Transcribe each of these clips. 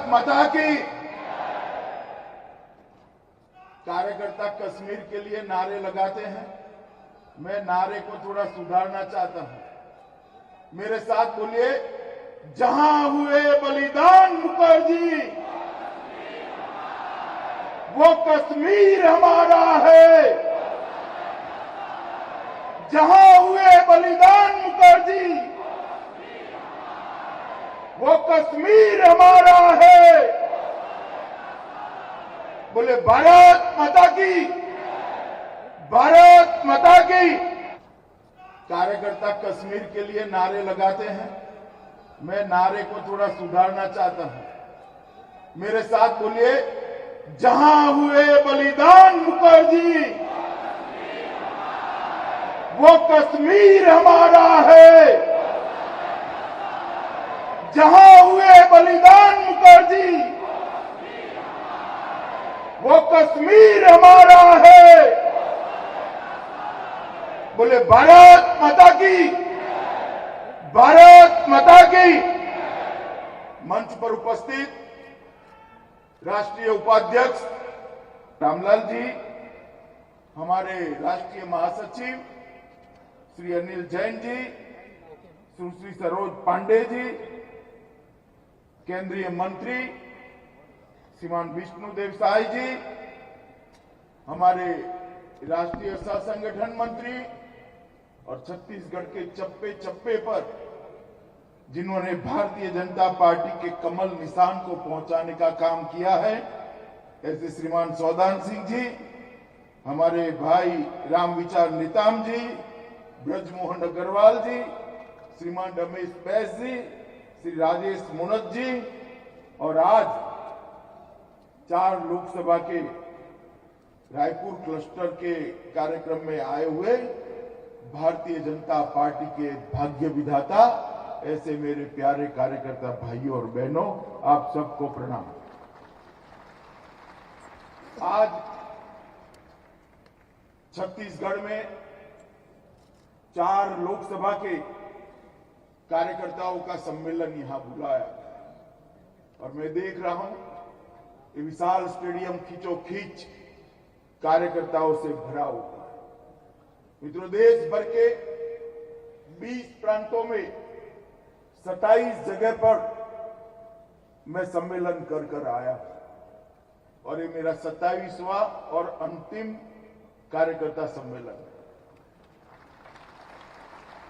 माता की। कार्यकर्ता कश्मीर के लिए नारे लगाते हैं, मैं नारे को थोड़ा सुधारना चाहता हूं। मेरे साथ बोलिए, जहां हुए बलिदान मुखर्जी, वो कश्मीर हमारा है। जहां हुए बलिदान मुखर्जी, वो कश्मीर हमारा है। बोले भारत माता की, भारत माता की। कार्यकर्ता कश्मीर के लिए नारे लगाते हैं, मैं नारे को थोड़ा सुधारना चाहता हूं। मेरे साथ बोलिए, जहां हुए बलिदान मुखर्जी, वो कश्मीर हमारा है। जहां हुए बलिदान मुखर्जी, वो कश्मीर हमारा है। बोले भारत माता की, भारत माता की। मंच पर उपस्थित राष्ट्रीय उपाध्यक्ष रामलाल जी, हमारे राष्ट्रीय महासचिव श्री अनिल जैन जी, सुश्री सरोज पांडे जी, केंद्रीय मंत्री श्रीमान विष्णुदेव साय जी, हमारे राष्ट्रीय सह संगठन मंत्री और छत्तीसगढ़ के चप्पे चप्पे पर जिन्होंने भारतीय जनता पार्टी के कमल निशान को पहुंचाने का काम किया है, ऐसे श्रीमान सौदान सिंह जी, हमारे भाई रामविचार नेताम जी, ब्रजमोहन अग्रवाल जी, श्रीमान रमेश बैस जी, श्री राजेश मुनत जी, और आज 4 लोकसभा के रायपुर क्लस्टर के कार्यक्रम में आए हुए भारतीय जनता पार्टी के भाग्य विधाता ऐसे मेरे प्यारे कार्यकर्ता भाइयों और बहनों, आप सबको प्रणाम। आज छत्तीसगढ़ में 4 लोकसभा के कार्यकर्ताओं का सम्मेलन यहां बुलाया और मैं देख रहा हूं कि विशाल स्टेडियम खींचोखींच कार्यकर्ताओं से भरा हुआ है। मित्रों, देश भर के 20 प्रांतों में 27 जगह पर मैं सम्मेलन कर आया और ये मेरा 27वां और अंतिम कार्यकर्ता सम्मेलन है।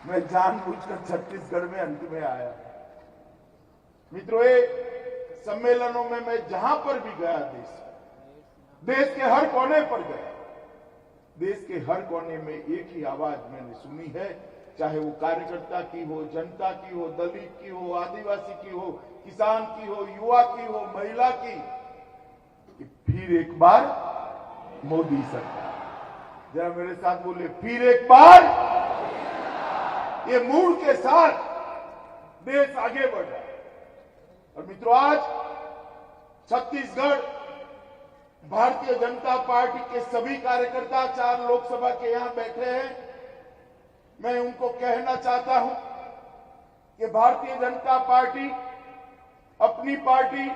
मैं जानबूझकर छत्तीसगढ़ में अंत में आया। मित्रों, ये सम्मेलनों में मैं जहां पर भी गया, देश के हर कोने पर गया, देश के हर कोने में एक ही आवाज मैंने सुनी है, चाहे वो कार्यकर्ता की हो, जनता की हो, दलित की हो, आदिवासी की हो, किसान की हो, युवा की हो, महिला की, कि फिर एक बार मोदी सरकार। जरा मेरे साथ बोले, फिर एक बार। ये मूड के साथ देश आगे बढ़ रहा है। और मित्रों, आज छत्तीसगढ़ भारतीय जनता पार्टी के सभी कार्यकर्ता 4 लोकसभा के यहां बैठे हैं। मैं उनको कहना चाहता हूं कि भारतीय जनता पार्टी अपनी पार्टी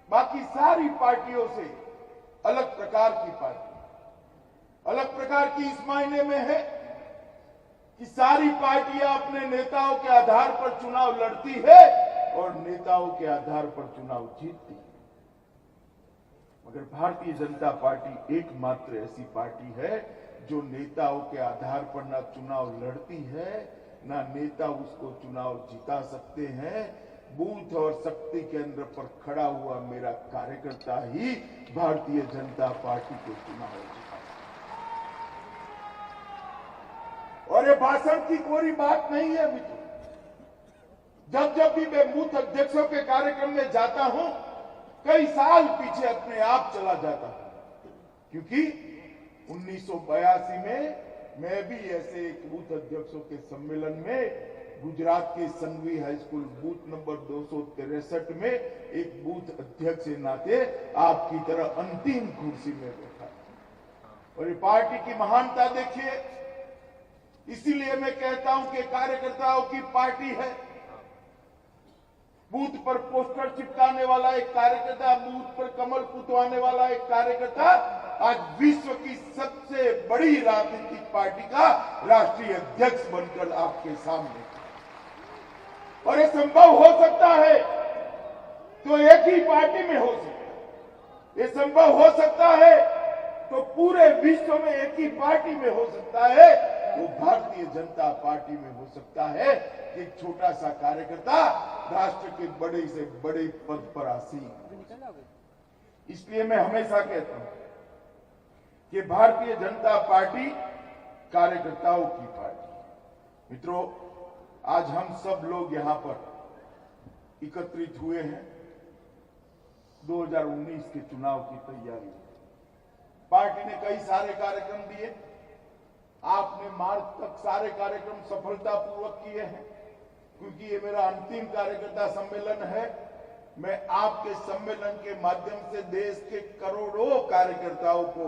बाकी सारी पार्टियों से अलग प्रकार की पार्टी, अलग प्रकार की इस मायने में है कि सारी पार्टियां अपने नेताओं के आधार पर चुनाव लड़ती है और नेताओं के आधार पर चुनाव जीतती है, मगर भारतीय जनता पार्टी एकमात्र ऐसी पार्टी है जो नेताओं के आधार पर ना चुनाव लड़ती है, ना नेता उसको चुनाव जिता सकते हैं। बूथ और शक्ति केंद्र पर खड़ा हुआ मेरा कार्यकर्ता ही भारतीय जनता पार्टी को चुनाव जिता। और ये भाषण की कोई बात नहीं है मित्रों। जब भी मैं बूथ अध्यक्षों के कार्यक्रम में जाता हूं, कई साल पीछे अपने आप चला जाता हूं, क्योंकि 1982 में मैं भी ऐसे एक बूथ अध्यक्षों के सम्मेलन में गुजरात के Sanghvi high school booth number 263 में एक बूथ अध्यक्ष के नाते आपकी तरह अंतिम कुर्सी में बैठा। और ये पार्टी की महानता देखिए, इसीलिए मैं कहता हूं कि कार्यकर्ताओं की पार्टी है। बूथ पर पोस्टर चिपकाने वाला एक कार्यकर्ता, बूथ पर कमल पुतवाने वाला एक कार्यकर्ता आज विश्व की सबसे बड़ी राजनीतिक पार्टी का राष्ट्रीय अध्यक्ष बनकर आपके सामने, और ये संभव हो सकता है तो एक ही पार्टी में हो सकता है। ये संभव हो सकता है तो पूरे विश्व में एक ही पार्टी में हो सकता है, वो भारतीय जनता पार्टी में हो सकता है। एक छोटा सा कार्यकर्ता राष्ट्र के बड़े से बड़े पद पर आसीन। इसलिए मैं हमेशा कहता हूं कि भारतीय जनता पार्टी कार्यकर्ताओं की पार्टी। मित्रों, आज हम सब लोग यहां पर एकत्रित हुए हैं 2019 के चुनाव की तैयारी। पार्टी ने कई सारे कार्यक्रम दिए, आपने मार्च तक सारे कार्यक्रम सफलतापूर्वक किए हैं। क्योंकि ये मेरा अंतिम कार्यकर्ता सम्मेलन है, मैं आपके सम्मेलन के माध्यम से देश के करोड़ों कार्यकर्ताओं को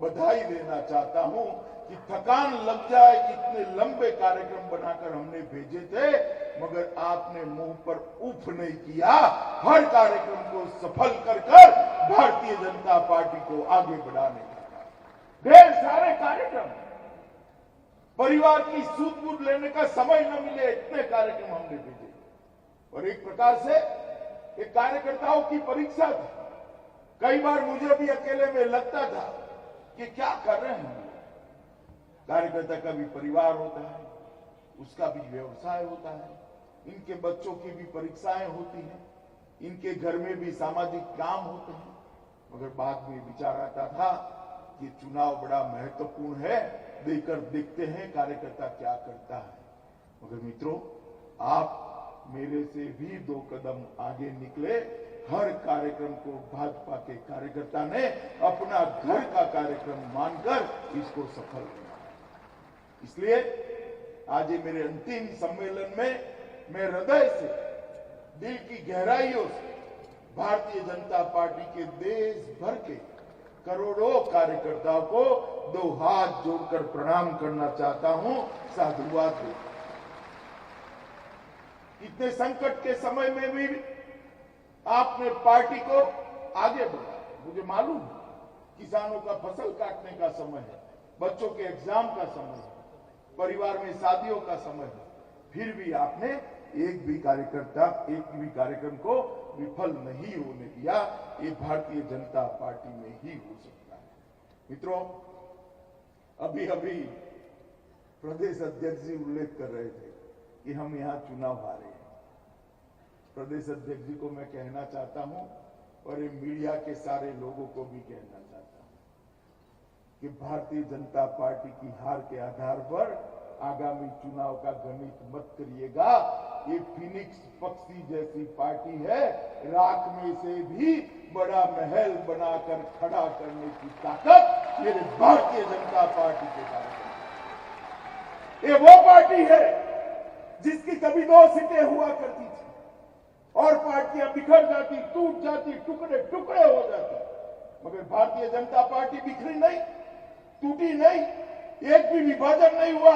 बधाई देना चाहता हूं कि थकान लग जाए, इतने लंबे कार्यक्रम बनाकर हमने भेजे थे, मगर आपने मुंह पर उफ नहीं किया। हर कार्यक्रम को सफल कर भारतीय जनता पार्टी को आगे बढ़ाने का ढेर सारे कार्यक्रम, परिवार की सूद बूद लेने का समय न मिले, इतने कार्यक्रम हमने भेजे। और एक प्रकार से एक कार्यकर्ताओं की परीक्षा थी। कई बार मुझे भी अकेले में लगता था कि क्या कर रहे हैं। कार्यकर्ता का भी परिवार होता है, उसका भी व्यवसाय होता है, इनके बच्चों की भी परीक्षाएं होती हैं, इनके घर में भी सामाजिक काम होते हैं। मगर बाद में विचार आता था कि चुनाव बड़ा महत्वपूर्ण है, देकर देखते हैं कार्यकर्ता क्या करता है। मगर मित्रों, आप मेरे से भी 2 कदम आगे निकले। हर कार्यक्रम को भाजपा के कार्यकर्ता ने अपना घर का कार्यक्रम मानकर इसको सफल किया। इसलिए आज ये मेरे अंतिम सम्मेलन में मैं हृदय से, दिल की गहराइयों से भारतीय जनता पार्टी के देश भर के करोड़ों कार्यकर्ताओं को 2 हाथ जोड़कर प्रणाम करना चाहता हूं, साधुवाद देता। इतने संकट के समय में भी आपने पार्टी को आगे बढ़ाया। मुझे मालूम है किसानों का फसल काटने का समय है, बच्चों के एग्जाम का समय है, परिवार में शादियों का समय है, फिर भी आपने एक भी कार्यक्रम को विफल नहीं होने दिया। ये भारतीय जनता पार्टी में ही हो सकता है। मित्रों, अभी अभी प्रदेश अध्यक्ष जी उल्लेख कर रहे थे कि हम यहां चुनाव हारे हैं। प्रदेश अध्यक्ष जी को मैं कहना चाहता हूं, और ये मीडिया के सारे लोगों को भी कहना चाहता हूं कि भारतीय जनता पार्टी की हार के आधार पर आगामी चुनाव का गणित मत करिएगा। ये फिनिक्स पक्षी जैसी पार्टी है, राख में से भी बड़ा महल बनाकर खड़ा करने की ताकत मेरे भारतीय जनता पार्टी के कार्यकर्ता। ये वो पार्टी है जिसकी कभी 2 सीटें हुआ करती थी और पार्टियां बिखर जाती, टूट जाती, टुकड़े टुकड़े हो जाते। मगर भारतीय जनता पार्टी बिखरी नहीं, टूटी नहीं, एक भी विभाजन नहीं हुआ।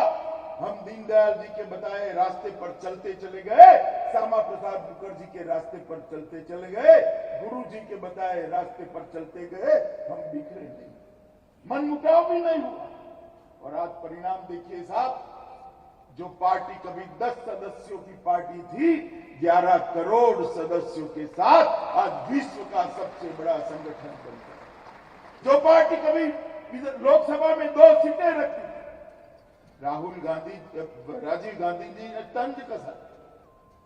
हम दीनदयाल जी के बताए रास्ते पर चलते चले गए, श्यामा प्रसाद मुखर्जी के रास्ते पर चलते चले गए, गुरु जी के बताए रास्ते पर चलते गए। हम बिखरे नहीं, मनमुटाव भी नहीं हुआ। और आज परिणाम देखिए साहब, जो पार्टी कभी 10 सदस्यों की पार्टी थी, 11 करोड़ सदस्यों के साथ आज विश्व का सबसे बड़ा संगठन बन गया। जो पार्टी कभी लोकसभा में 2 सीटें रखती, राजीव गांधी जी ने तंज कसा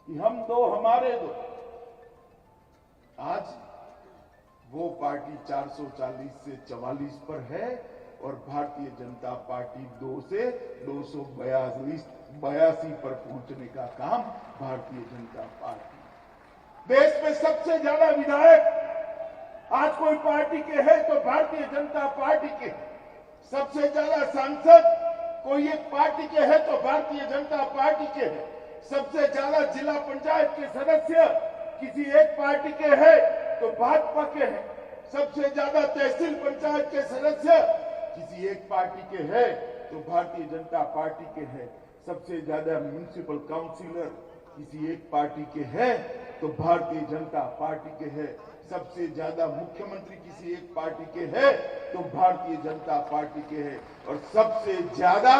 कि हम 2 हमारे 2। आज वो पार्टी 440 से 44 पर है और भारतीय जनता पार्टी 2 से 282 पर पहुंचने का काम भारतीय जनता पार्टी। देश में सबसे ज्यादा विधायक आज कोई पार्टी के हैं तो भारतीय जनता पार्टी के। सबसे ज्यादा सांसद कोई एक पार्टी के हैं तो भारतीय जनता पार्टी के हैं। सबसे ज्यादा जिला पंचायत के सदस्य किसी एक पार्टी के हैं तो भाजपा के हैं। सबसे ज्यादा तहसील पंचायत के सदस्य किसी एक पार्टी के हैं तो भारतीय जनता पार्टी के हैं। सबसे ज्यादा म्युनिसिपल काउंसिलर किसी एक पार्टी के हैं तो भारतीय जनता पार्टी के हैं। सबसे ज्यादा मुख्यमंत्री किसी एक पार्टी के हैं तो भारतीय जनता पार्टी के हैं। और सबसे ज्यादा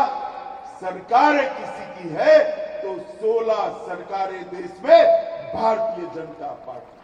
सरकारें किसी की है तो 16 सरकारें देश में भारतीय जनता पार्टी।